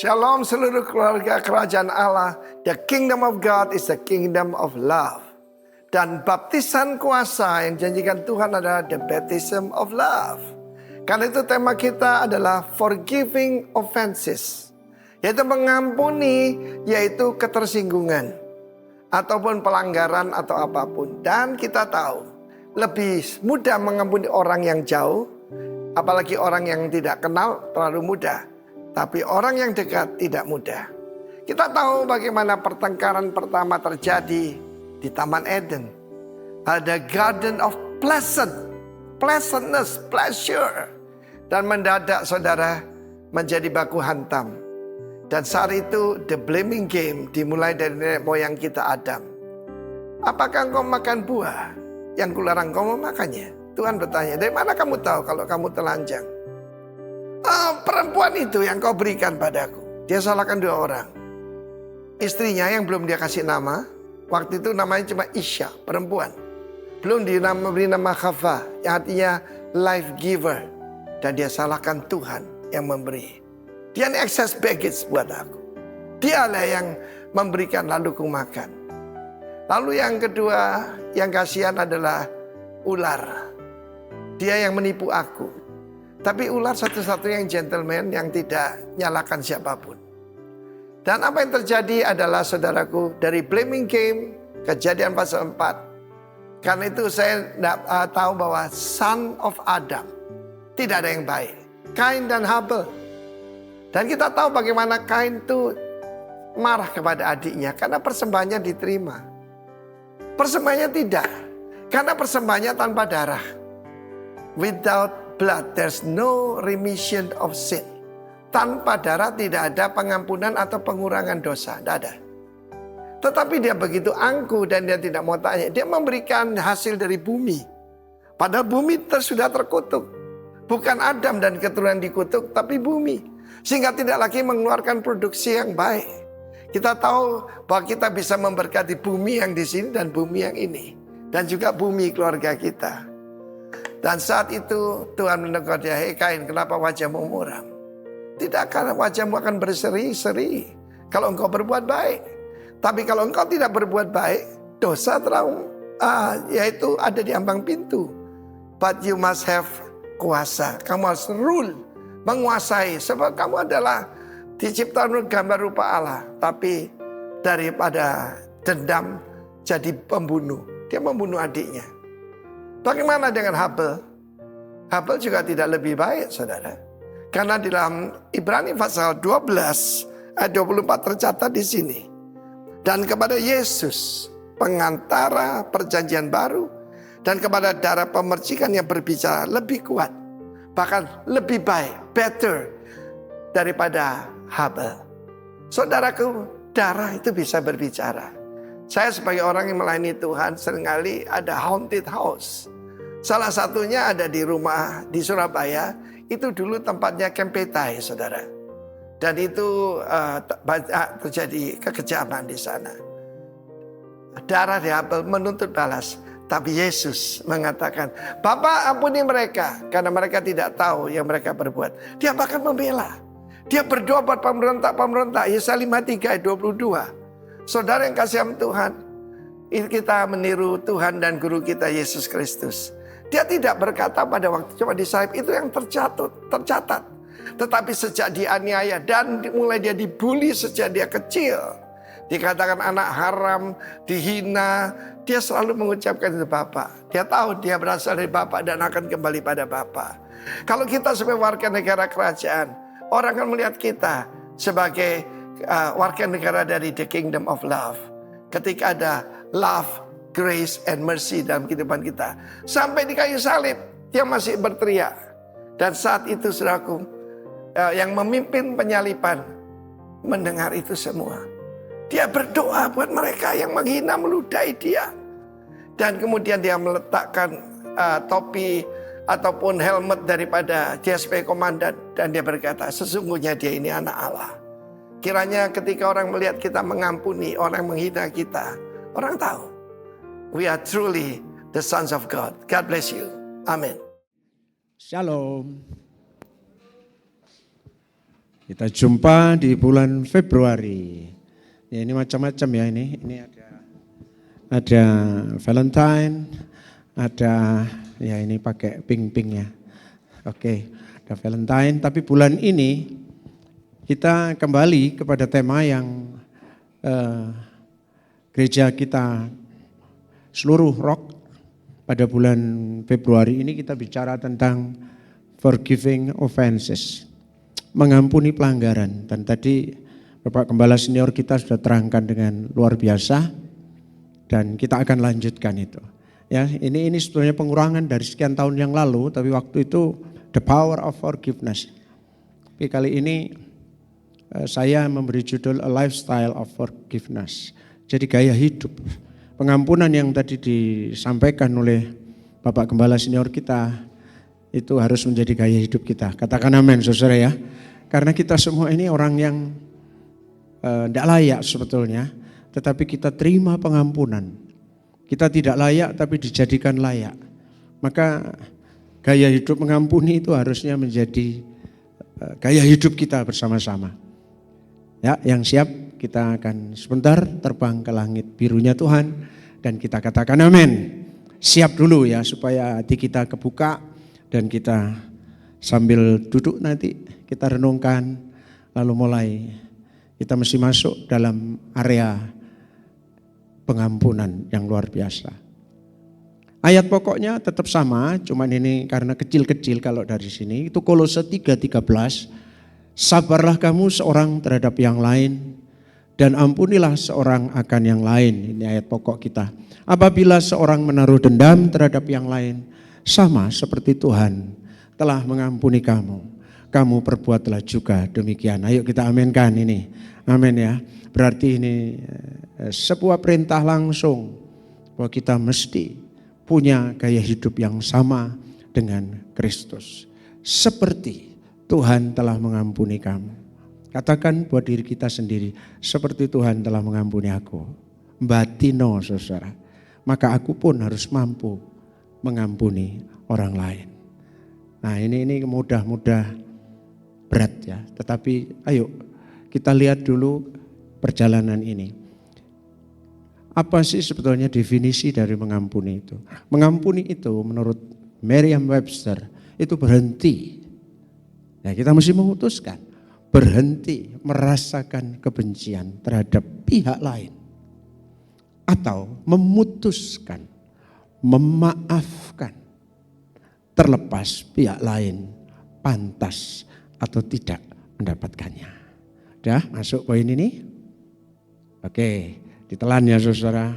Shalom seluruh keluarga kerajaan Allah. The kingdom of God is the kingdom of love. Dan baptisan kuasa yang janjikan Tuhan adalah the baptism of love. Karena itu tema kita adalah forgiving offenses. Yaitu mengampuni, yaitu ketersinggungan. Ataupun pelanggaran atau apapun. Dan kita tahu, lebih mudah mengampuni orang yang jauh. Apalagi orang yang tidak kenal terlalu mudah. Tapi orang yang dekat tidak mudah. Kita tahu bagaimana pertengkaran pertama terjadi di Taman Eden. Ada garden of pleasantness, pleasure. Dan mendadak saudara menjadi baku hantam. Dan saat itu the blaming game dimulai dari nenek moyang kita Adam. Apakah engkau makan buah yang kularang kau memakannya? Tuhan bertanya, dari mana kamu tahu kalau kamu telanjang? Perempuan itu yang kau berikan padaku. Dia salahkan dua orang. Istrinya yang belum dia kasih nama. Waktu itu namanya cuma Isya, perempuan. Belum diberi nama Khava, yang artinya life giver. Dan dia salahkan Tuhan yang memberi. Dia ini excess baggage buat aku. Dialah yang memberikan lalu ku makan. Lalu yang kedua yang kasihan adalah ular. Dia yang menipu aku. Tapi ular satu-satunya yang gentleman yang tidak nyalakan siapapun. Dan apa yang terjadi adalah saudaraku dari blaming game Kejadian pasal 4. Karena itu saya tahu bahwa son of Adam tidak ada yang baik. Kain dan Habel. Dan kita tahu bagaimana Kain itu marah kepada adiknya karena persembahannya diterima. Persembahannya tidak. Karena persembahannya tanpa darah. Without blood, there's no remission of sin. Tanpa darah tidak ada pengampunan atau pengurangan dosa. Tidak ada. Tetapi dia begitu angkuh dan dia tidak mau tanya. Dia memberikan hasil dari bumi. Padahal bumi sudah terkutuk. Bukan Adam dan keturunan dikutuk, tapi bumi. Sehingga tidak lagi mengeluarkan produksi yang baik. Kita tahu bahwa kita bisa memberkati bumi yang di sini dan bumi yang ini. Dan juga bumi keluarga kita. Dan saat itu Tuhan menegur dia, hei Kain, kenapa wajahmu muram? Tidak, karena wajahmu akan berseri-seri kalau engkau berbuat baik. Tapi kalau engkau tidak berbuat baik, dosa yaitu ada di ambang pintu. But you must have kuasa. Kamu harus rule, menguasai. Sebab kamu adalah diciptakan gambar rupa Allah. Tapi daripada dendam jadi pembunuh. Dia membunuh adiknya. Bagaimana dengan Habel? Habel juga tidak lebih baik, saudara. Karena di dalam Ibrani pasal 12 ayat 24 tercatat di sini. Dan kepada Yesus, pengantara perjanjian baru, dan kepada darah pemercikan yang berbicara lebih kuat, bahkan lebih baik, better daripada Habel. Saudaraku, darah itu bisa berbicara. Saya sebagai orang yang melayani Tuhan seringkali ada haunted house. Salah satunya ada di rumah di Surabaya. Itu dulu tempatnya Kempetai, saudara. Dan itu terjadi kekejaman di sana. Darah di Habel menuntut balas. Tapi Yesus mengatakan, Bapa ampuni mereka. Karena mereka tidak tahu yang mereka berbuat. Dia bahkan membela. Dia berdoa buat pemberontak-pemberontak. Yesaya 53 ayat 22. Saudara yang kasih Tuhan. Kita meniru Tuhan dan guru kita Yesus Kristus. Dia tidak berkata pada waktu coba disalib itu yang tercatat. Tetapi sejak dianiaya dan mulai dia dibully sejak dia kecil. Dikatakan anak haram, dihina. Dia selalu mengucapkan itu Bapa. Dia tahu dia berasal dari Bapa dan akan kembali pada Bapa. Kalau kita sebagai warga negara kerajaan, orang akan melihat kita sebagai warga negara dari the kingdom of love. Ketika ada love, grace and mercy dalam kehidupan kita. Sampai di kayu salib, dia masih berteriak. Dan saat itu saudaraku, yang memimpin penyaliban mendengar itu semua. Dia berdoa buat mereka yang menghina meludahi dia. Dan kemudian dia meletakkan topi ataupun helmet daripada JSP komandan. Dan dia berkata, sesungguhnya dia ini anak Allah. Kiranya ketika orang melihat kita mengampuni orang yang menghina kita, orang tahu. We are truly the sons of God. God bless you. Amen. Shalom. Kita jumpa di bulan Februari. Ya, ini macam-macam ya ini. Ini ada Valentine, ada ya ini pakai pink-pink ya. Oke, ada Valentine. Tapi bulan ini kita kembali kepada tema yang gereja kita seluruh rock pada bulan Februari ini kita bicara tentang forgiving offenses. Mengampuni pelanggaran, dan tadi Bapak Gembala Senior kita sudah terangkan dengan luar biasa dan kita akan lanjutkan itu. Ya, ini sebetulnya pengurangan dari sekian tahun yang lalu, tapi waktu itu the power of forgiveness. Tapi kali ini saya memberi judul a lifestyle of forgiveness. Jadi gaya hidup. Pengampunan yang tadi disampaikan oleh Bapak Gembala Senior kita itu harus menjadi gaya hidup kita. Katakan amin saudara ya. Karena kita semua ini orang yang tidak layak sebetulnya, tetapi kita terima pengampunan. Kita tidak layak tapi dijadikan layak. Maka gaya hidup mengampuni itu harusnya menjadi gaya hidup kita bersama-sama. Ya, yang siap kita akan sebentar terbang ke langit birunya Tuhan dan kita katakan amin. Siap dulu ya supaya hati kita kebuka dan kita sambil duduk nanti kita renungkan, lalu mulai kita mesti masuk dalam area pengampunan yang luar biasa. Ayat pokoknya tetap sama, cuman ini karena kecil-kecil kalau dari sini. Itu Kolose 3:13, sabarlah kamu seorang terhadap yang lain dan ampunilah seorang akan yang lain. Ini ayat pokok kita. Apabila seorang menaruh dendam terhadap yang lain, sama seperti Tuhan telah mengampuni kamu. Kamu perbuatlah juga demikian. Ayo kita aminkan ini. Amin ya. Berarti ini sebuah perintah langsung bahwa kita mesti punya gaya hidup yang sama dengan Kristus. Seperti Tuhan telah mengampuni kamu. Katakan buat diri kita sendiri, seperti Tuhan telah mengampuni aku. Batino saudara. Maka aku pun harus mampu mengampuni orang lain. Nah ini mudah-mudah berat ya, tetapi ayo kita lihat dulu perjalanan ini. Apa sih sebetulnya definisi dari mengampuni itu? Mengampuni itu menurut Merriam-Webster itu berhenti. Nah, kita mesti memutuskan berhenti merasakan kebencian terhadap pihak lain atau memutuskan memaafkan terlepas pihak lain pantas atau tidak mendapatkannya. Udah masuk poin ini? Oke, ditelan ya saudara.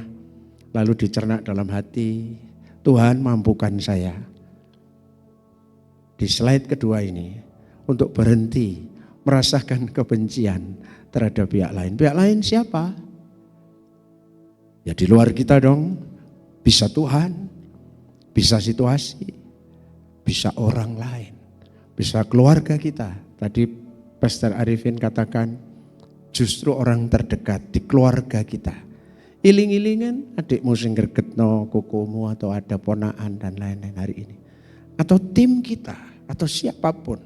Lalu dicerna dalam hati, Tuhan mampukan saya. Di slide kedua ini, untuk berhenti merasakan kebencian terhadap pihak lain. Pihak lain siapa? Ya di luar kita dong. Bisa Tuhan, bisa situasi, bisa orang lain. Bisa keluarga kita. Tadi Pastor Arifin katakan justru orang terdekat di keluarga kita. Iling-ilingan adikmu sing gregetno kukumu atau ada ponaan dan lain-lain hari ini. Atau tim kita atau siapapun.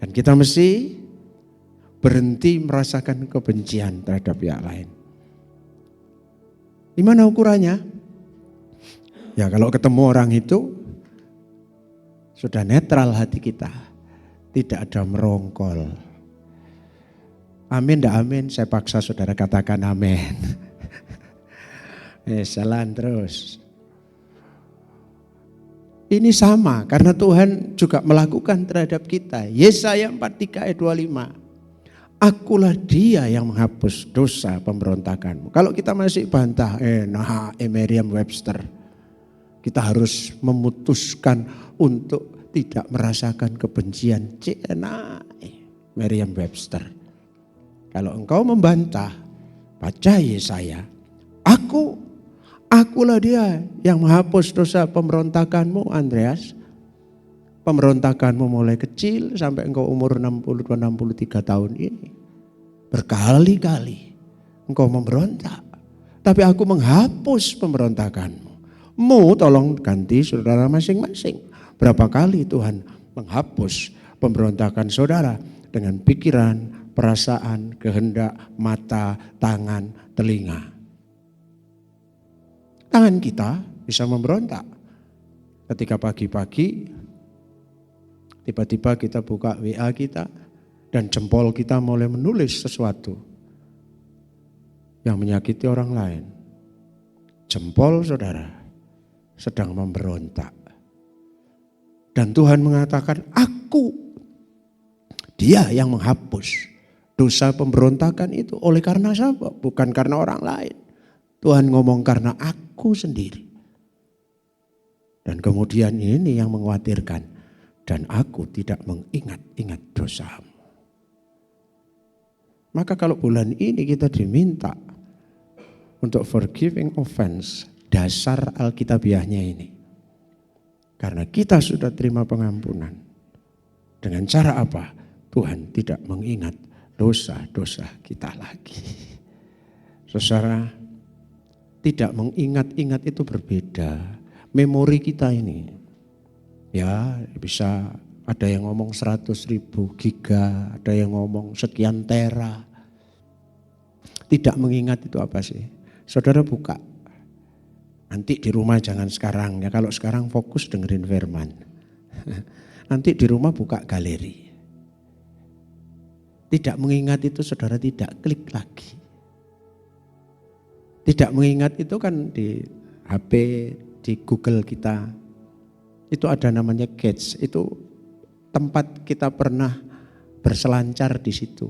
Dan kita mesti berhenti merasakan kebencian terhadap pihak lain. Di mana ukurannya? Ya kalau ketemu orang itu sudah netral hati kita, tidak ada merongkol. Amin, dah amin, saya paksa saudara katakan amin. Jalan terus. Ini sama karena Tuhan juga melakukan terhadap kita. Yesaya 43 ayat 25. Akulah dia yang menghapus dosa pemberontakanmu. Kalau kita masih bantah, Merriam-Webster. Kita harus memutuskan untuk tidak merasakan kebencian. Merriam-Webster. Kalau engkau membantah, baca Yesaya. Akulah dia yang menghapus dosa pemberontakanmu, Andreas. Pemberontakanmu mulai kecil sampai engkau umur 62-63 tahun ini. Berkali-kali engkau memberontak. Tapi aku menghapus pemberontakanmu. Tolong ganti saudara masing-masing. Berapa kali Tuhan menghapus pemberontakan saudara. dengan pikiran, perasaan, kehendak, mata, tangan, telinga. Tangan kita bisa memberontak. Ketika pagi-pagi, tiba-tiba kita buka WA kita, dan jempol kita mulai menulis sesuatu yang menyakiti orang lain. Jempol saudara sedang memberontak. Dan Tuhan mengatakan, Dia yang menghapus dosa pemberontakan itu. Oleh karena siapa? Bukan karena orang lain. Tuhan ngomong karena aku sendiri. Dan kemudian ini yang mengkhawatirkan. Dan aku tidak mengingat-ingat dosamu. Maka kalau bulan ini kita diminta untuk forgiving offense, dasar Alkitabiahnya ini. Karena kita sudah terima pengampunan. Dengan cara apa? Tuhan tidak mengingat dosa-dosa kita lagi. Saudara, tidak mengingat-ingat itu berbeda. Memori kita ini, ya bisa ada yang ngomong 100.000 giga, ada yang ngomong sekian tera. Tidak mengingat itu apa sih? Saudara buka. Nanti di rumah jangan sekarang ya, kalau sekarang fokus dengerin firman. Nanti di rumah buka galeri. Tidak mengingat itu saudara tidak klik lagi. Tidak mengingat itu kan di HP, di Google kita. Itu ada namanya cache, itu tempat kita pernah berselancar di situ.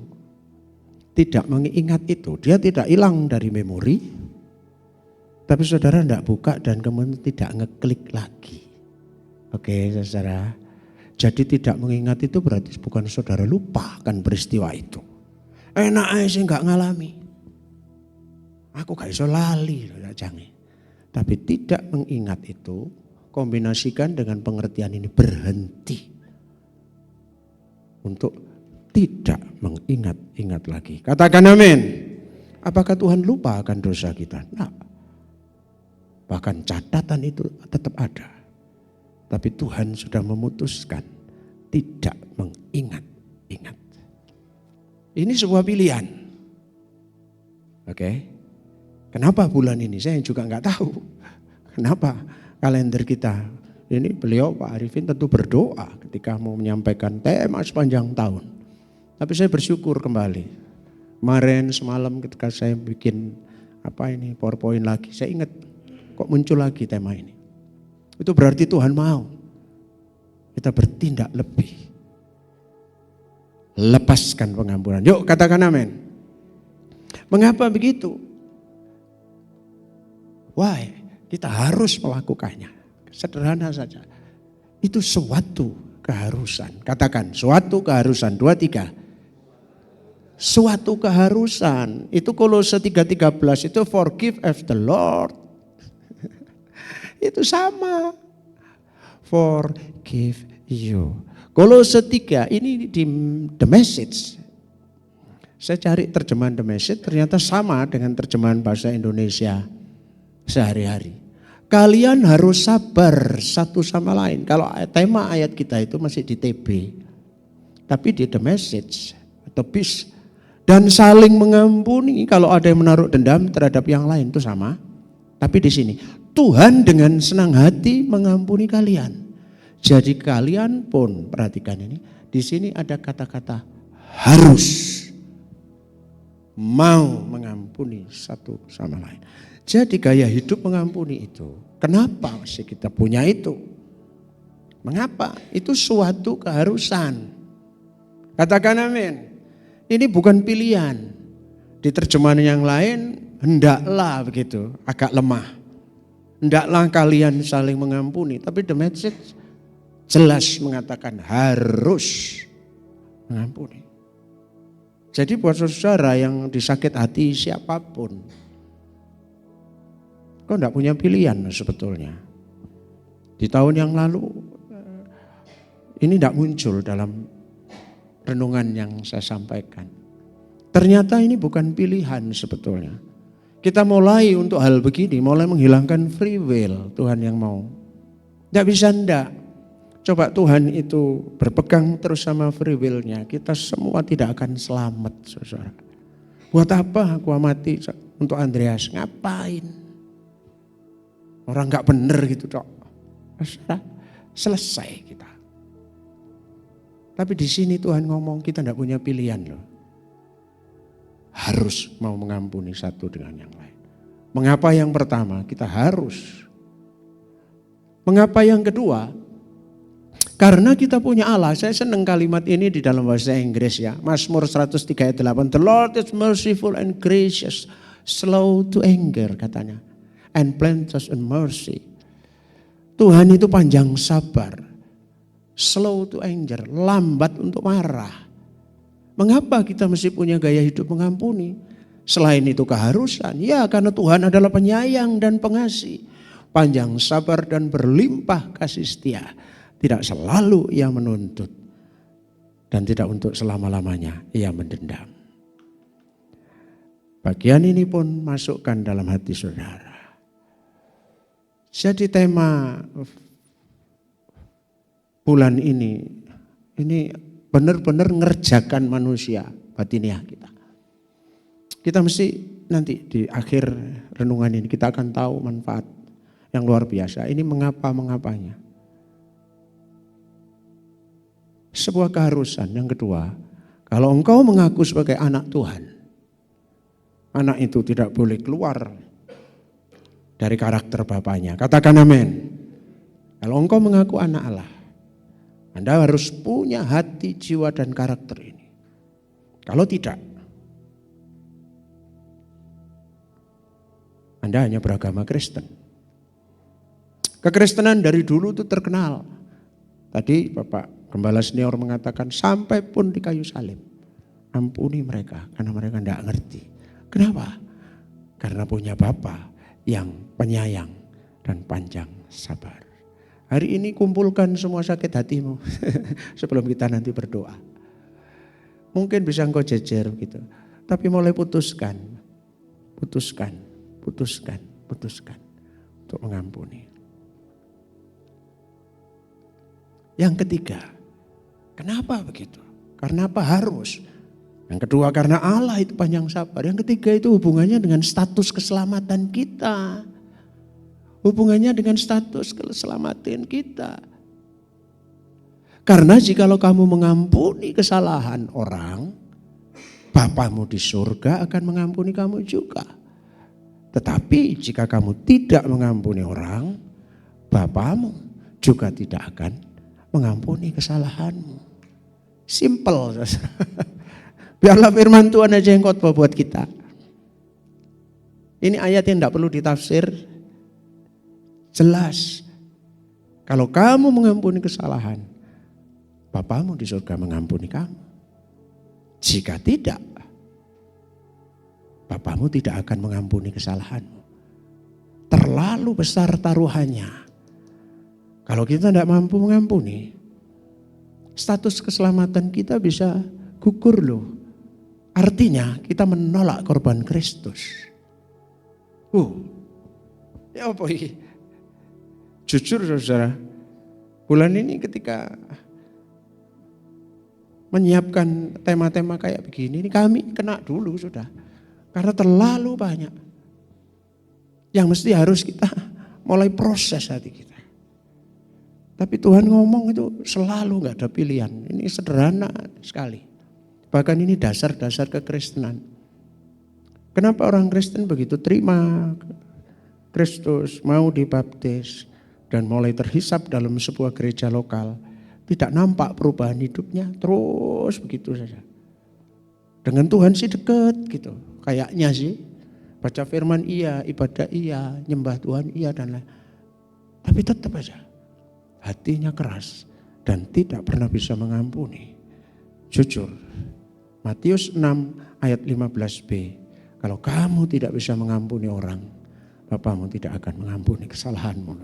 Tidak mengingat itu, dia tidak hilang dari memori. Tapi saudara tidak buka dan kemudian tidak ngeklik lagi. Oke saudara. Jadi tidak mengingat itu berarti bukan saudara lupakan peristiwa itu. Enak aja sih gak ngalami. Aku gak iso lali. Jangan. Tapi tidak mengingat itu kombinasikan dengan pengertian ini berhenti. Untuk tidak mengingat-ingat lagi. Katakan amin. Apakah Tuhan lupa akan dosa kita? Nah. Bahkan catatan itu tetap ada. Tapi Tuhan sudah memutuskan tidak mengingat-ingat. Ini sebuah pilihan. Oke. Kenapa bulan ini? Saya juga enggak tahu. Kenapa kalender kita? Ini beliau Pak Arifin tentu berdoa ketika mau menyampaikan tema sepanjang tahun. Tapi saya bersyukur kembali. Kemarin semalam ketika saya bikin PowerPoint lagi, saya ingat kok muncul lagi tema ini. Itu berarti Tuhan mau kita bertindak lebih. Lepaskan pengampunan. Yuk katakan amin. Mengapa begitu? Why? Kita harus melakukannya. Sederhana saja. Itu suatu keharusan. Katakan suatu keharusan. 2, 3. Suatu keharusan. Itu Kolose 3:13 itu forgive as the Lord. Itu sama. Forgive you. Kolose 3 ini di The Message. Saya cari terjemahan The Message ternyata sama dengan terjemahan bahasa Indonesia sehari-hari. Kalian harus sabar satu sama lain. Kalau tema ayat kita itu masih di TB. Tapi di The Message atau Peace. Dan saling mengampuni kalau ada yang menaruh dendam terhadap yang lain itu sama. Tapi di sini Tuhan dengan senang hati mengampuni kalian. Jadi kalian pun perhatikan ini. Di sini ada kata-kata harus mau mengampuni satu sama lain. Jadi gaya hidup mengampuni itu. Kenapa sih kita punya itu? Mengapa? Itu suatu keharusan. Katakan amin. Ini bukan pilihan. Di terjemahan yang lain hendaklah begitu, agak lemah. Hendaklah kalian saling mengampuni. Tapi The Message jelas mengatakan harus mengampuni. Jadi buat saudara yang disakit hati siapapun, kau enggak punya pilihan sebetulnya. Di tahun yang lalu ini enggak muncul dalam renungan yang saya sampaikan. Ternyata ini bukan pilihan sebetulnya. Kita mulai untuk hal begini, mulai menghilangkan free will, Tuhan yang mau. Enggak bisa enggak. Coba Tuhan itu berpegang terus sama free will-nya, kita semua tidak akan selamat, saudara. Buat apa aku mati untuk Andreas? Ngapain? Orang gak bener gitu, Dok. Saudara, selesai kita. Tapi di sini Tuhan ngomong kita gak punya pilihan loh. Harus mau mengampuni satu dengan yang lain. Mengapa yang pertama? Kita harus. Mengapa yang kedua? Karena kita punya Allah. Saya senang kalimat ini di dalam bahasa Inggris ya. Mazmur 103 ayat 8. The Lord is merciful and gracious, slow to anger katanya. And plenteous in mercy. Tuhan itu panjang sabar. Slow to anger, lambat untuk marah. Mengapa kita mesti punya gaya hidup mengampuni? Selain itu keharusan. Ya, karena Tuhan adalah penyayang dan pengasih. Panjang sabar dan berlimpah kasih setia. Tidak selalu ia menuntut. Dan tidak untuk selama-lamanya ia mendendam. Bagian ini pun masukkan dalam hati saudara. Jadi tema bulan ini benar-benar ngerjakan manusia batiniah kita. Kita mesti nanti di akhir renungan ini kita akan tahu manfaat yang luar biasa. Ini mengapa-mengapanya. Sebuah keharusan. Yang kedua, kalau engkau mengaku sebagai anak Tuhan, anak itu tidak boleh keluar dari karakter bapaknya. Katakan amin. Kalau engkau mengaku anak Allah, Anda harus punya hati, jiwa, dan karakter ini. Kalau tidak, Anda hanya beragama Kristen. Kekristenan dari dulu itu terkenal. Tadi Bapak Gembala Senior mengatakan sampai pun di kayu salib. Ampuni mereka karena mereka tidak ngerti. Kenapa? Karena punya Bapa yang penyayang dan panjang sabar. Hari ini kumpulkan semua sakit hatimu sebelum kita nanti berdoa. Mungkin bisa engkau jejer gitu. Tapi mulai putuskan untuk mengampuni. Yang ketiga, kenapa begitu? Karena apa harus? Yang kedua karena Allah itu panjang sabar. Yang ketiga itu hubungannya dengan status keselamatan kita. Hubungannya dengan status keselamatan kita. Karena jikalau kamu mengampuni kesalahan orang, Bapamu di surga akan mengampuni kamu juga. Tetapi jika kamu tidak mengampuni orang, Bapamu juga tidak akan mengampuni kesalahanmu. Simple. Biarlah firman Tuhan aja yang khotbah buat kita. Ini ayat yang tidak perlu ditafsir. Jelas. Kalau kamu mengampuni kesalahan, Bapamu di surga mengampuni kamu. Jika tidak, Bapamu tidak akan mengampuni kesalahanmu. Terlalu besar taruhannya. Kalau kita tidak mampu mengampuni, status keselamatan kita bisa gugur loh. Artinya kita menolak korban Kristus. Ya apa ini? Jujur saudara, bulan ini ketika menyiapkan tema-tema kayak begini, ini kami kena dulu sudah. Karena terlalu banyak yang mesti harus kita mulai proses hati kita. Tapi Tuhan ngomong itu selalu gak ada pilihan. Ini sederhana sekali. Bahkan ini dasar-dasar kekristenan. Kenapa orang Kristen begitu terima Kristus, mau dibaptis, dan mulai terhisap dalam sebuah gereja lokal. Tidak nampak perubahan hidupnya, terus begitu saja. Dengan Tuhan sih deket gitu, kayaknya sih. Baca firman iya, ibadah iya, nyembah Tuhan iya dan lain. Tapi tetap aja. Hatinya keras dan tidak pernah bisa mengampuni. Jujur, Matius 6 ayat 15b. Kalau kamu tidak bisa mengampuni orang, Bapamu tidak akan mengampuni kesalahanmu.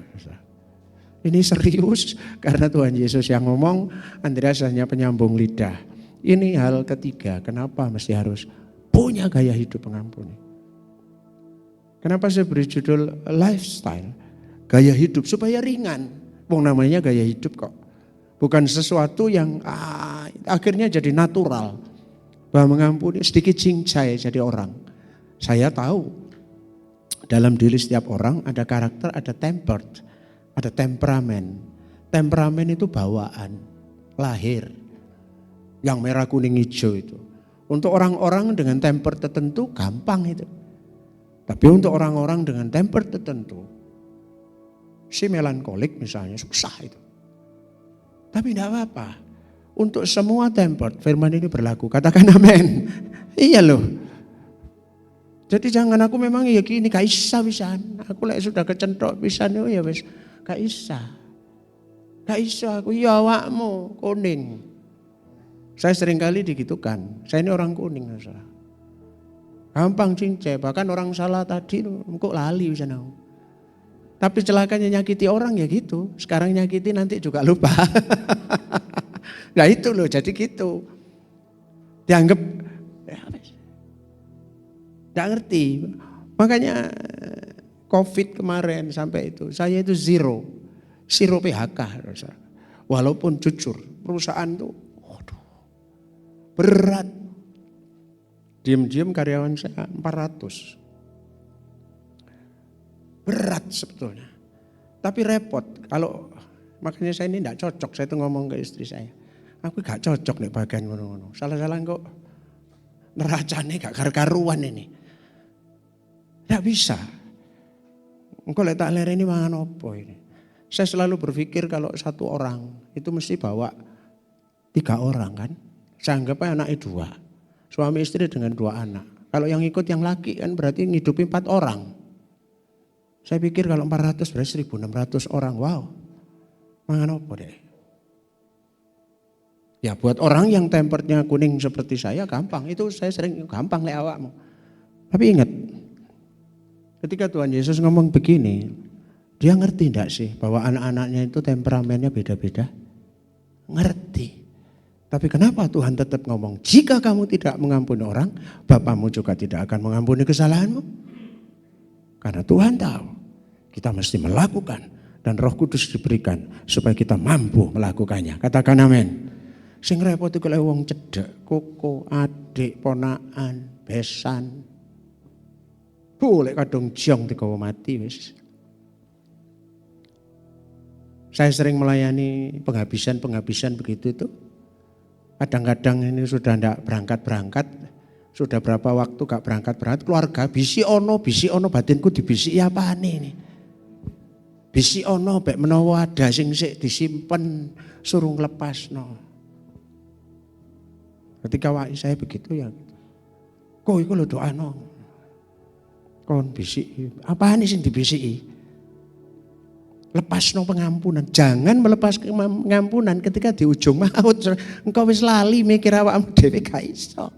Ini serius karena Tuhan Yesus yang ngomong, Andreas hanya penyambung lidah. Ini hal ketiga, kenapa mesti harus punya gaya hidup mengampuni. Kenapa saya beri judul lifestyle, gaya hidup supaya ringan. Wong namanya gaya hidup kok. Bukan sesuatu yang akhirnya jadi natural. Bahwa mengampuni sedikit cincai jadi orang. Saya tahu dalam diri setiap orang ada karakter, ada tempered, ada temperamen. Temperamen itu bawaan, lahir. Yang merah, kuning, hijau itu. Untuk orang-orang dengan temper tertentu gampang itu. Tapi untuk orang-orang dengan temper tertentu, si melankolik misalnya susah itu. Tapi tidak apa-apa. Untuk semua temper firman ini berlaku. Katakan amin. Iya loh. Jadi jangan aku memang ya gini gak isa pisan. Aku lek sudah kecentok pisan ya wis gak isa. Gak isa aku ya awakmu kuning. Saya sering kali digitukan. Saya ini orang kuning saudara. Gampang cincai, bahkan orang salah tadi kok lali pisan aku. Tapi celakanya nyakiti orang ya gitu. Sekarang nyakiti nanti juga lupa. Nah itu loh, jadi gitu. Dianggap tidak ngerti. Makanya COVID kemarin sampai itu, saya itu zero PHK. Walaupun jujur, perusahaan itu berat. Diam-diam karyawan saya 400. Berat sebetulnya. Tapi repot. Kalau makanya saya ini tidak cocok. Saya itu ngomong ke istri saya. Aku gak cocok nih bagian ngono-ngono. Salah-salah kok neracane gak karu-karuan ini. Tidak bisa. Engkau lihat tak lereni mangan opo ini. Saya selalu berpikir kalau satu orang itu mesti bawa 3 orang kan. Saya anggap anaknya 2. Suami istri dengan 2 anak. Kalau yang ikut yang laki kan berarti ngidupi 4 orang. Saya pikir kalau 400 berarti 1.600 orang. Wow. Mangan opo deh. Ya buat orang yang tempernya kuning seperti saya gampang. Itu saya sering gampang lek awakmu. Tapi ingat. Ketika Tuhan Yesus ngomong begini. Dia ngerti enggak sih bahwa anak-anaknya itu temperamennya beda-beda? Ngerti. Tapi kenapa Tuhan tetap ngomong? Jika kamu tidak mengampuni orang, Bapamu juga tidak akan mengampuni kesalahanmu. Karena Tuhan tahu kita mesti melakukan dan Roh Kudus diberikan supaya kita mampu melakukannya. Katakan amin. Sing repot iku lek wong cedek, koko, adik, ponakan, besan. Boleh kadung jong digawa mati wis. Saya sering melayani penghabisan begitu itu. Kadang-kadang ini sudah ndak berangkat-berangkat. Sudah berapa waktu gak berangkat-berangkat. Keluarga bisi ono batinku dibisi apaan ini. Bisi ono bek menawa ada sing sik disimpen suruh nglepasno. Ketika saya begitu ya. Kok iku lho doano. Kon bisi. Apaan sing dibisiki? Lepasno pengampunan. Jangan melepas pengampunan ketika di ujung maut. Engkau wis lali mikir awakmu dhewe gak iso.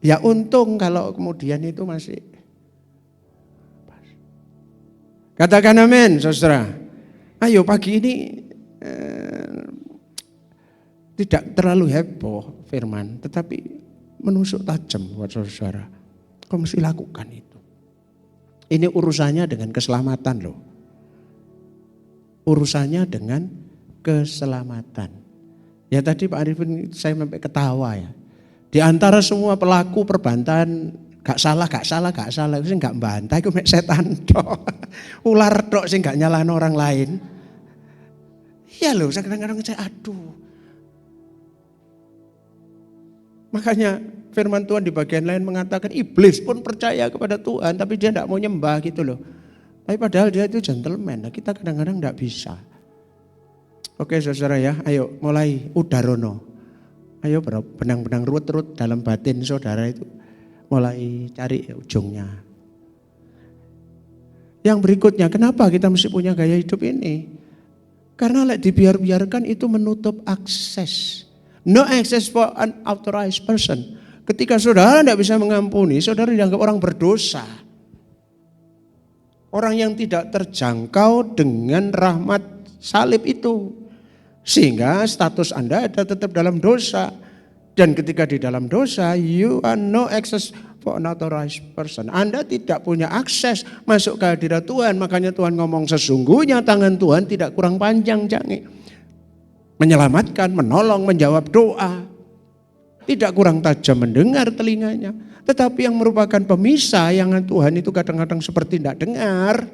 Ya untung kalau kemudian itu masih. Katakan amin, saudara. Ayo pagi ini tidak terlalu heboh firman, tetapi menusuk tajam buat saudara. Kau mesti lakukan itu. Ini urusannya dengan keselamatan loh. Urusannya dengan keselamatan. Ya tadi Pak Arifin saya sampai ketawa ya. Di antara semua pelaku perbantahan gak salah, itu gak mbantah, itu mek setan tok. Ular tok sing gak nyalahno orang lain. Iya loh, saya kadang-kadang aduh. Makanya firman Tuhan di bagian lain mengatakan iblis pun percaya kepada Tuhan tapi dia tidak mau nyembah gitu loh. Tapi padahal dia itu gentleman, nah kita kadang-kadang tidak bisa. Oke saudara ya, ayo mulai udarono. Ayo benang-benang ruwet-ruwet dalam batin saudara itu. Mulai cari ujungnya. Yang berikutnya, kenapa kita mesti punya gaya hidup ini? Karena dibiarkan itu menutup akses. No access for an authorized person. Ketika saudara tidak bisa mengampuni, saudara dianggap orang berdosa. Orang yang tidak terjangkau dengan rahmat salib itu. Sehingga status Anda ada tetap dalam dosa. Dan ketika di dalam dosa, you are no access for an authorized person. Anda tidak punya akses masuk ke hadirat Tuhan. Makanya Tuhan ngomong sesungguhnya tangan Tuhan tidak kurang panjang, jangan. menyelamatkan, menolong, menjawab doa. Tidak kurang tajam mendengar telinganya. Tetapi yang merupakan pemisah yang Tuhan itu kadang-kadang seperti tidak dengar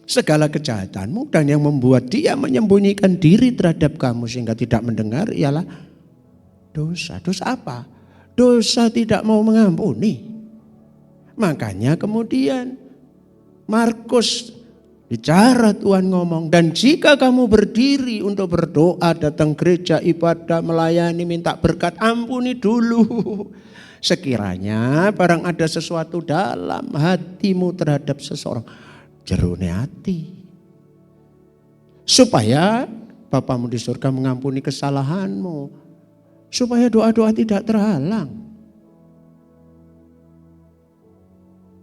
segala kejahatanmu, dan yang membuat dia menyembunyikan diri terhadap kamu sehingga tidak mendengar ialah dosa. Dosa apa? Dosa tidak mau mengampuni. Makanya kemudian Markus bicara, Tuhan ngomong, dan jika kamu berdiri untuk berdoa, datang gereja, ibadah, melayani, minta berkat, ampuni dulu. Sekiranya barang ada sesuatu dalam hatimu terhadap seseorang, jerone hati. Supaya Bapamu di surga mengampuni kesalahanmu. Supaya doa-doa tidak terhalang.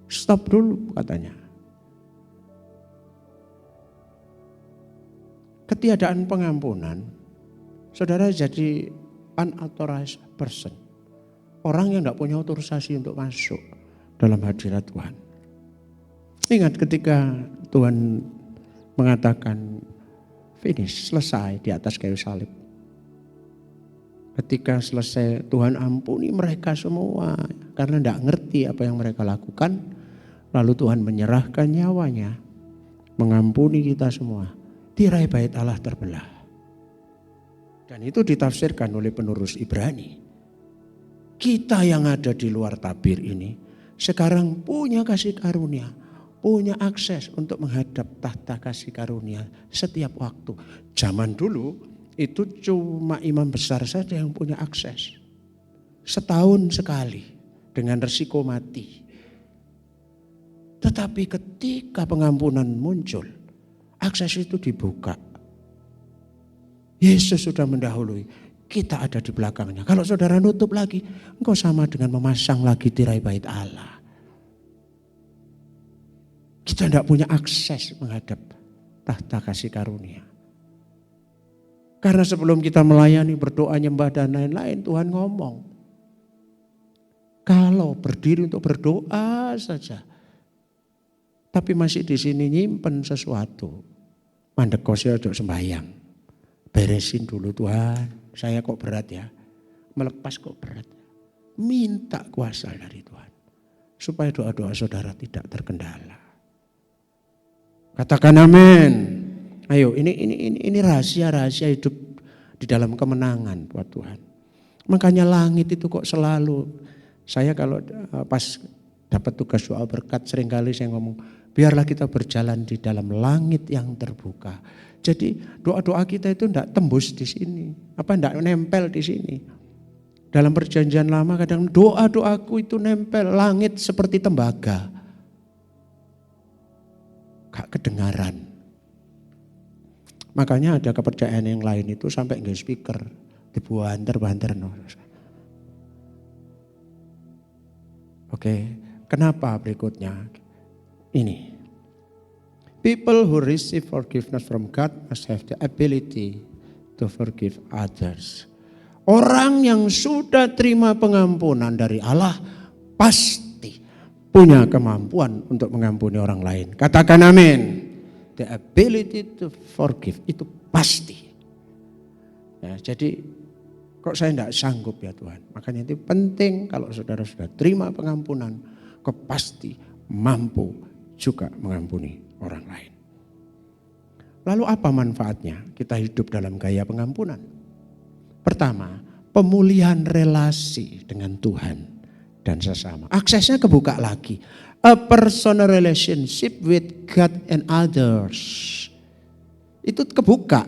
Stop dulu katanya. Ketiadaan pengampunan, saudara jadi unauthorized person. Orang yang tidak punya otorisasi untuk masuk dalam hadirat Tuhan. Ingat ketika Tuhan mengatakan finish, selesai di atas kayu salib. Ketika selesai, Tuhan ampuni mereka semua karena tidak ngerti apa yang mereka lakukan. Lalu Tuhan menyerahkan nyawanya, mengampuni kita semua. Tirai bait Allah terbelah. Dan itu ditafsirkan oleh penulis Ibrani. Kita yang ada di luar tabir ini sekarang punya kasih karunia, punya akses untuk menghadap tahta kasih karunia setiap waktu. Zaman dulu itu cuma imam besar saja yang punya akses. Setahun sekali dengan resiko mati. Tetapi ketika pengampunan muncul, akses itu dibuka. Yesus sudah mendahului, kita ada di belakangnya. Kalau saudara nutup lagi, engkau sama dengan memasang lagi tirai bait Allah. Kita tidak punya akses menghadap tahta kasih karunia. Karena sebelum kita melayani, berdoa, nyembah dan lain-lain, Tuhan ngomong. Kalau berdiri untuk berdoa saja, tapi masih di sini nyimpen sesuatu, mandek kosnya untuk sembahyang. Beresin dulu Tuhan, saya kok berat ya, melepas kok berat. Minta kuasa dari Tuhan, supaya doa-doa saudara tidak terkendala. Katakan amin. Ayo, ini rahasia-rahasia hidup di dalam kemenangan buat Tuhan. Makanya langit itu kok selalu, saya kalau pas dapat tugas doa berkat seringkali saya ngomong, biarlah kita berjalan di dalam langit yang terbuka. Jadi doa-doa kita itu tidak tembus di sini, tidak nempel di sini. Dalam perjanjian lama kadang doa-doaku itu nempel langit seperti tembaga. Gak kedengaran. Makanya ada kepercayaan yang lain itu sampai nggak speaker, dibanter-banter. Oke, kenapa berikutnya? Ini. People who receive forgiveness from God must have the ability to forgive others. Orang yang sudah terima pengampunan dari Allah pasti punya kemampuan untuk mengampuni orang lain. Katakan amin. The ability to forgive itu pasti. Ya, jadi kok saya tidak sanggup ya Tuhan. Makanya itu penting kalau saudara sudah terima pengampunan, kau pasti mampu juga mengampuni orang lain. Lalu apa manfaatnya kita hidup dalam gaya pengampunan? Pertama, pemulihan relasi dengan Tuhan dan sesama. Aksesnya kebuka lagi. A personal relationship with God and others. Itu kebuka.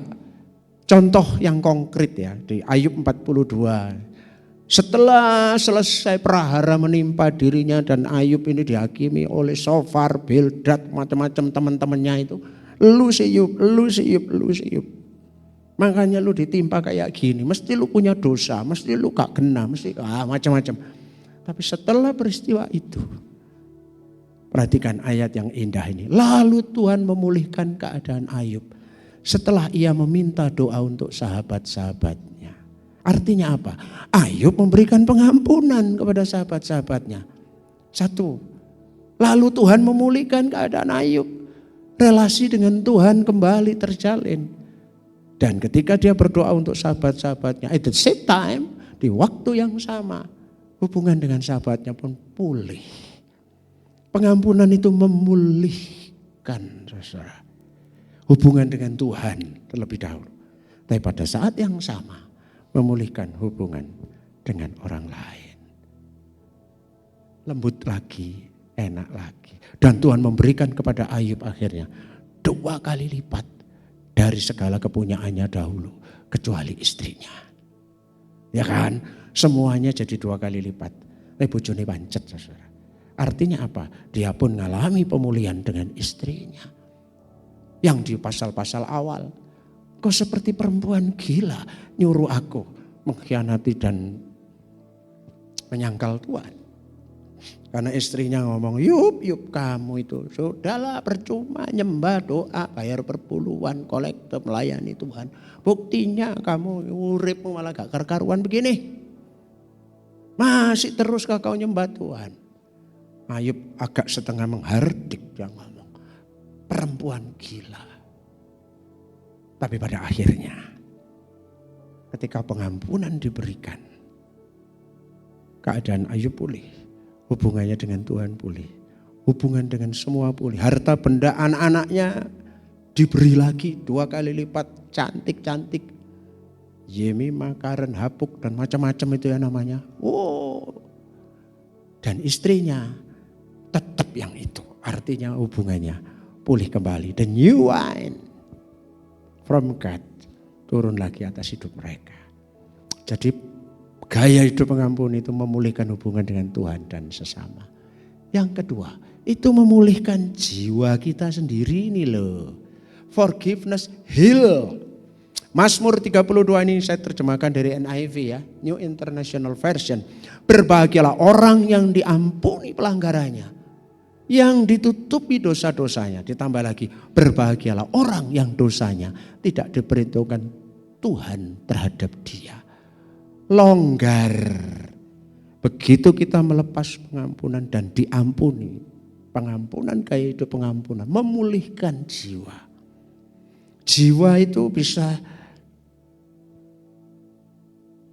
Contoh yang konkret ya di Ayub 42. Setelah selesai prahara menimpa dirinya dan Ayub ini dihakimi oleh Sofar, Bildad, macam-macam teman-temannya itu. Lu siup. Makanya lu ditimpa kayak gini, mesti lu punya dosa, mesti lu gak kena, mesti macam-macam. Tapi setelah peristiwa itu, perhatikan ayat yang indah ini. Lalu Tuhan memulihkan keadaan Ayub setelah ia meminta doa untuk sahabat-sahabatnya. Artinya apa? Ayub memberikan pengampunan kepada sahabat-sahabatnya. Satu, lalu Tuhan memulihkan keadaan Ayub. Relasi dengan Tuhan kembali terjalin. Dan ketika dia berdoa untuk sahabat-sahabatnya, at the same time, di waktu yang sama, hubungan dengan sahabatnya pun pulih. Pengampunan itu memulihkan, saudara. Hubungan dengan Tuhan terlebih dahulu. Tapi pada saat yang sama, memulihkan hubungan dengan orang lain. Lembut lagi, enak lagi. Dan Tuhan memberikan kepada Ayub akhirnya 2 kali lipat dari segala kepunyaannya dahulu, kecuali istrinya. Ya kan? Semuanya jadi 2 kali lipat. Bojone pancet, saudara. Artinya apa? Dia pun mengalami pemulihan dengan istrinya. Yang di pasal-pasal awal. Kok seperti perempuan gila nyuruh aku mengkhianati dan menyangkal Tuhan. Karena istrinya ngomong, yup kamu itu sudahlah percuma nyembah doa, bayar perpuluhan, kolektor melayani Tuhan. Buktinya kamu uripmu malah gak karuan begini. Masih terus kau nyembah Tuhan. Ayub agak setengah menghardik, dia ngomong, perempuan gila. Tapi pada akhirnya ketika pengampunan diberikan, keadaan Ayub pulih. Hubungannya dengan Tuhan pulih. Hubungan dengan semua pulih. Harta benda anak-anaknya diberi lagi 2 kali lipat. Cantik-cantik. Yemima, Karen, Hapuk dan macam-macam itu ya namanya. Oh. Dan istrinya tetap yang itu. Artinya hubungannya pulih kembali. The new wine from God turun lagi atas hidup mereka. Jadi gaya hidup pengampun itu memulihkan hubungan dengan Tuhan dan sesama. Yang kedua, itu memulihkan jiwa kita sendiri ini loh. Forgiveness heal. Mazmur 32 ini saya terjemahkan dari NIV ya, New International Version. Berbahagialah orang yang diampuni pelanggarannya, yang ditutupi dosa-dosanya. Ditambah lagi, berbahagialah orang yang dosanya tidak diperhitungkan Tuhan terhadap dia. Longgar. Begitu kita melepas pengampunan dan diampuni. Pengampunan, gaya hidup pengampunan memulihkan jiwa. Jiwa itu bisa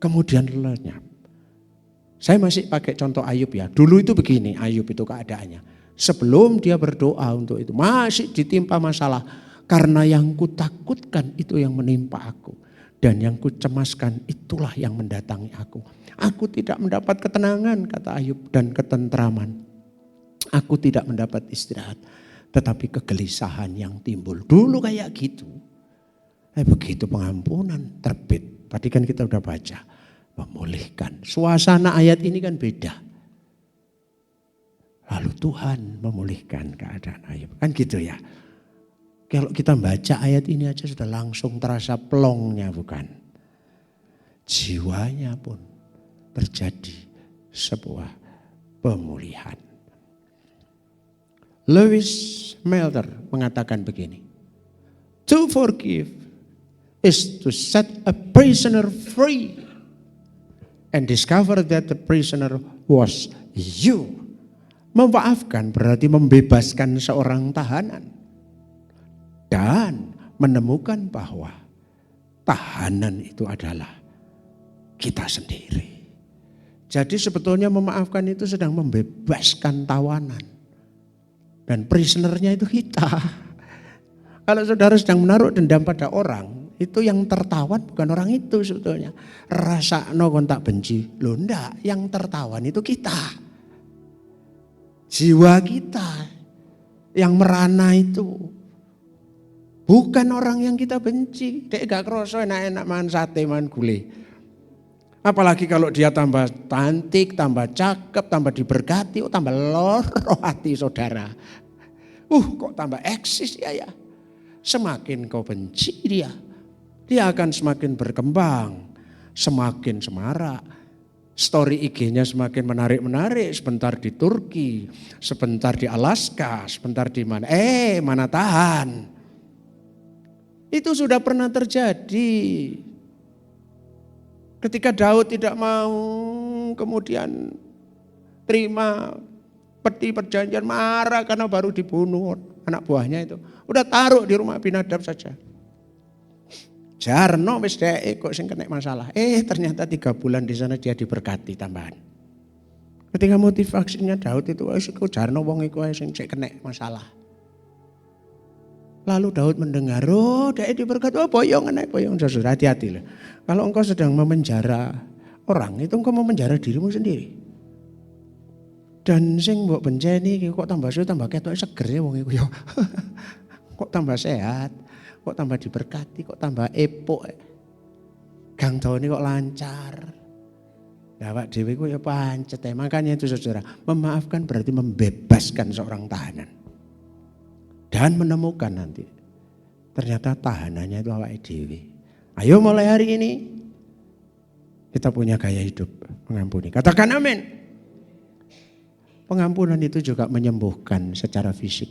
kemudian lenyap. Saya masih pakai contoh Ayub ya. Dulu itu begini, Ayub itu keadaannya. Sebelum dia berdoa untuk itu, masih ditimpa masalah. Karena yang kutakutkan itu yang menimpa aku. Dan yang kucemaskan itulah yang mendatangi aku. Aku tidak mendapat ketenangan, kata Ayub, dan ketentraman. Aku tidak mendapat istirahat. Tetapi kegelisahan yang timbul. Dulu kayak gitu. Begitu pengampunan terbit. Tadi kan kita udah baca. Memulihkan. Suasana ayat ini kan beda. Lalu Tuhan memulihkan keadaan Ayub. Kan gitu ya. Kalau kita baca ayat ini aja sudah langsung terasa plongnya bukan. Jiwanya pun terjadi sebuah pemulihan. Lewis Melder mengatakan begini. To forgive is to set a prisoner free and discover that the prisoner was you. Memaafkan berarti membebaskan seorang tahanan. Dan menemukan bahwa tahanan itu adalah kita sendiri. Jadi sebetulnya memaafkan itu sedang membebaskan tawanan. Dan prisonernya itu kita. Kalau saudara sedang menaruh dendam pada orang, itu yang tertawan bukan orang itu sebetulnya. Rasa no kontak benci. Loh enggak, yang tertawan itu kita. Jiwa kita yang merana itu. Bukan orang yang kita benci. Dek gak kroso enak-enak makan sate, makan gulai. Apalagi kalau dia tambah cantik, tambah cakep, tambah diberkati, tambah loro hati saudara. Kok tambah eksis ya. Semakin kau benci dia akan semakin berkembang, semakin semarak. Story IG-nya semakin menarik-menarik, sebentar di Turki, sebentar di Alaska, sebentar di mana. Mana tahan. Itu sudah pernah terjadi. Ketika Daud tidak mau kemudian terima peti perjanjian, marah karena baru dibunuh anak buahnya itu. Udah taruh di rumah Abinadab saja. Jarno wis dhek kok sing kena masalah. Ternyata 3 bulan di sana dia diberkati tambahan. Ketika motivasinya Daud itu wis iku Jarno wong iku sing sik kena masalah. Lalu Daud mendengar, dhek diberkati, boyong saudara, hati-hati loh. Kalau engkau sedang memenjara orang, itu engkau memenjara dirimu sendiri. Dan sing mbok benceni kok tambah suwe tambah ketok seger ya wong iku ya. Kok tambah sehat, kok tambah diberkati, kok tambah epok. Gang dawane kok lancar. Lah awak dhewe ku ya pancet. Makanya itu saudara, memaafkan berarti membebaskan seorang tahanan. Dan menemukan nanti ternyata tahanannya itu awake dhewe. Ayo mulai hari ini kita punya gaya hidup mengampuni. Katakan amin. Pengampunan itu juga menyembuhkan secara fisik.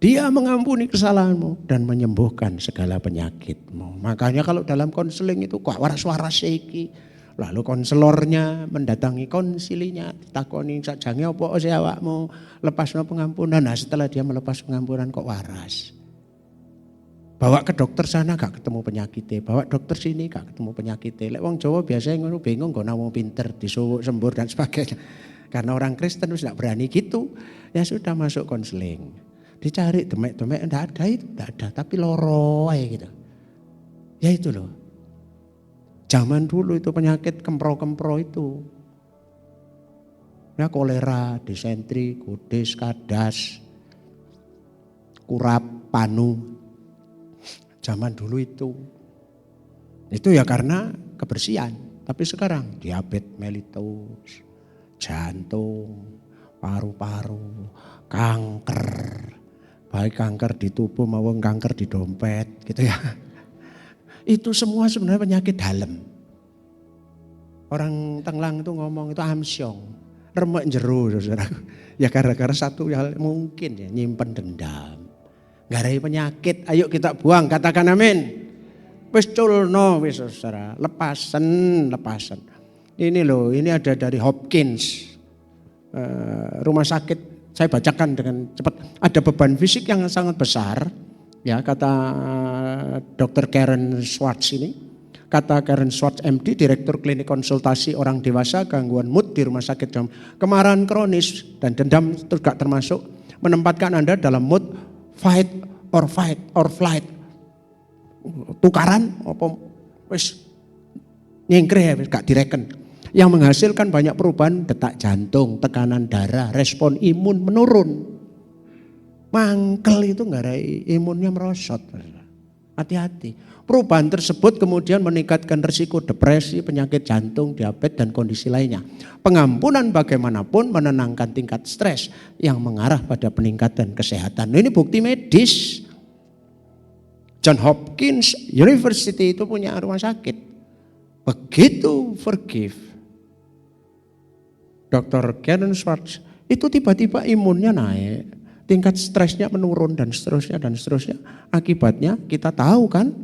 Dia mengampuni kesalahanmu dan menyembuhkan segala penyakitmu. Makanya kalau dalam konseling itu kok waras-waras iki. Lalu konselornya mendatangi konsilinya, ditakoni sajange apa sih awakmu, lepasno pengampunan. Nah, setelah dia melepas pengampunan kok waras. Bawa ke dokter sana gak ketemu penyakitnya, bawa dokter sini gak ketemu penyakitnya. Lek wong Jawa biasanya ngono bingung nggo wong pinter disuwuk sembur dan sebagainya. Karena orang Kristen wis gak berani gitu, ya sudah masuk konseling. Dicari demek-demek enggak ada, tapi loro aja gitu. Ya itu loh. Zaman dulu itu penyakit kempro-kempro itu. Ya kolera, disentri, kudis, kadas, kurap, panu. Zaman dulu itu. Itu ya karena kebersihan. Tapi sekarang diabetes mellitus, jantung, paru-paru, kanker. Baik kanker di tubuh maupun kanker di dompet gitu ya. Itu semua sebenarnya penyakit dalam. Orang Tenglang itu ngomong itu amsyong, remek jero saudara. Ya gara-gara satu hal mungkin ya nyimpen dendam. Garai penyakit, ayo kita buang, katakan amin. Wis culno wis saudara, lepasan. Ini loh, ini ada dari Hopkins. Rumah sakit, saya bacakan dengan cepat. Ada beban fisik yang sangat besar. Ya, kata Dr. Karen Schwartz ini, kata Karen Schwartz MD, Direktur Klinik Konsultasi Orang Dewasa Gangguan Mood di Rumah Sakit Dalam Kemarahan Kronis dan dendam itu juga termasuk menempatkan Anda dalam mood fight or flight. Tukaran apa wis nyengkre ya gak direken. Yang menghasilkan banyak perubahan detak jantung, tekanan darah, respon imun menurun. Mangkel itu ngarai imunnya merosot. Hati-hati. Perubahan tersebut kemudian meningkatkan risiko depresi, penyakit jantung, diabetes dan kondisi lainnya. Pengampunan bagaimanapun menenangkan tingkat stres yang mengarah pada peningkatan kesehatan. Ini bukti medis. John Hopkins University itu punya rumah sakit. Begitu forgive. Dr. Karen Schwartz itu tiba-tiba imunnya naik. Tingkat stresnya menurun dan seterusnya. Akibatnya kita tahu kan,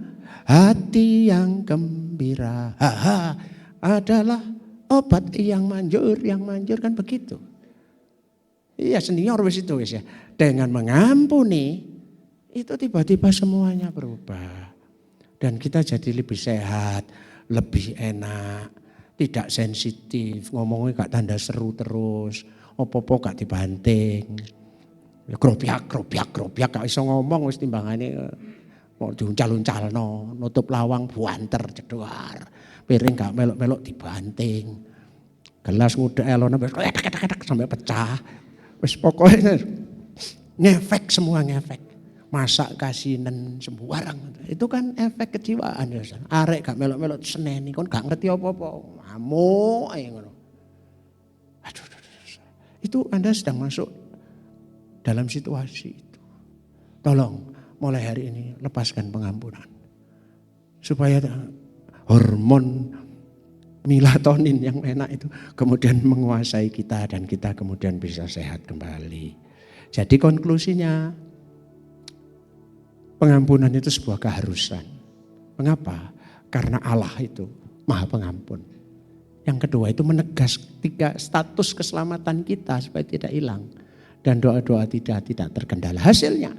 hati yang gembira adalah obat yang manjur kan begitu. Iya senior wis itu wis ya. Dengan mengampuni itu tiba-tiba semuanya berubah. Dan kita jadi lebih sehat, lebih enak, tidak sensitif, ngomongnya gak tanda seru terus, opo-opo gak dibanting. Grobiak gak iso ngomong wis timbangane mau diuncal-uncalno, nutup lawang buanter jedor. Piring gak melok-melok dibanting. Gelas ngudek elone wis ketek sampai pecah. Wis pokoknya ngefek semua ngefek. Masak kasinen sembarang. Itu kan efek kejiwaan ya. Arek gak melok-melok seneni kon gak ngerti apa-apa. Ngamuk ae ngono. Aduh. Itu Anda sedang masuk dalam situasi itu. Tolong mulai hari ini lepaskan pengampunan. Supaya hormon melatonin yang enak itu kemudian menguasai kita dan kita kemudian bisa sehat kembali. Jadi konklusinya pengampunan itu sebuah keharusan. Mengapa? Karena Allah itu Maha Pengampun. Yang kedua itu menegas status keselamatan kita supaya tidak hilang. Dan doa-doa tidak terkendala. Hasilnya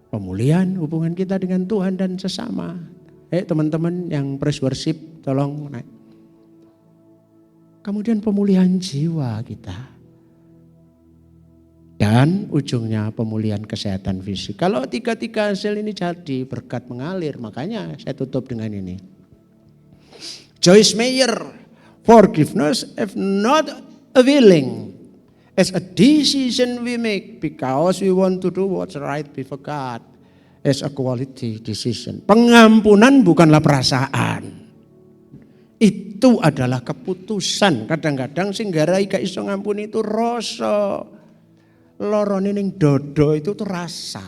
pemulihan hubungan kita dengan Tuhan dan sesama. Teman-teman yang praise worship tolong naik. Kemudian pemulihan jiwa kita. Dan ujungnya pemulihan kesehatan fisik. Kalau tiga-tiga hasil ini jadi, berkat mengalir. Makanya saya tutup dengan ini. Joyce Meyer, forgiveness if not a willing. As a decision we make because we want to do what's right before God. As a quality decision. Pengampunan bukanlah perasaan. Itu adalah keputusan. Kadang-kadang sing garai gak iso ngampuni itu rasa. Lorone ning dodo itu tuh rasa.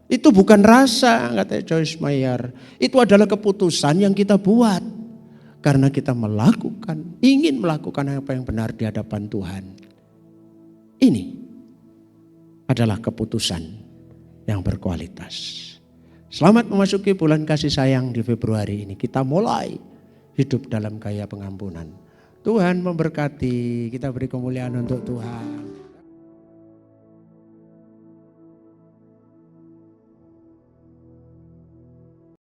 Itu bukan rasa, kata Joyce Meyer. Itu adalah keputusan yang kita buat. Karena kita ingin melakukan apa yang benar di hadapan Tuhan. Ini adalah keputusan yang berkualitas. Selamat memasuki bulan kasih sayang di Februari ini. Kita mulai hidup dalam gaya pengampunan. Tuhan memberkati, kita beri kemuliaan untuk Tuhan.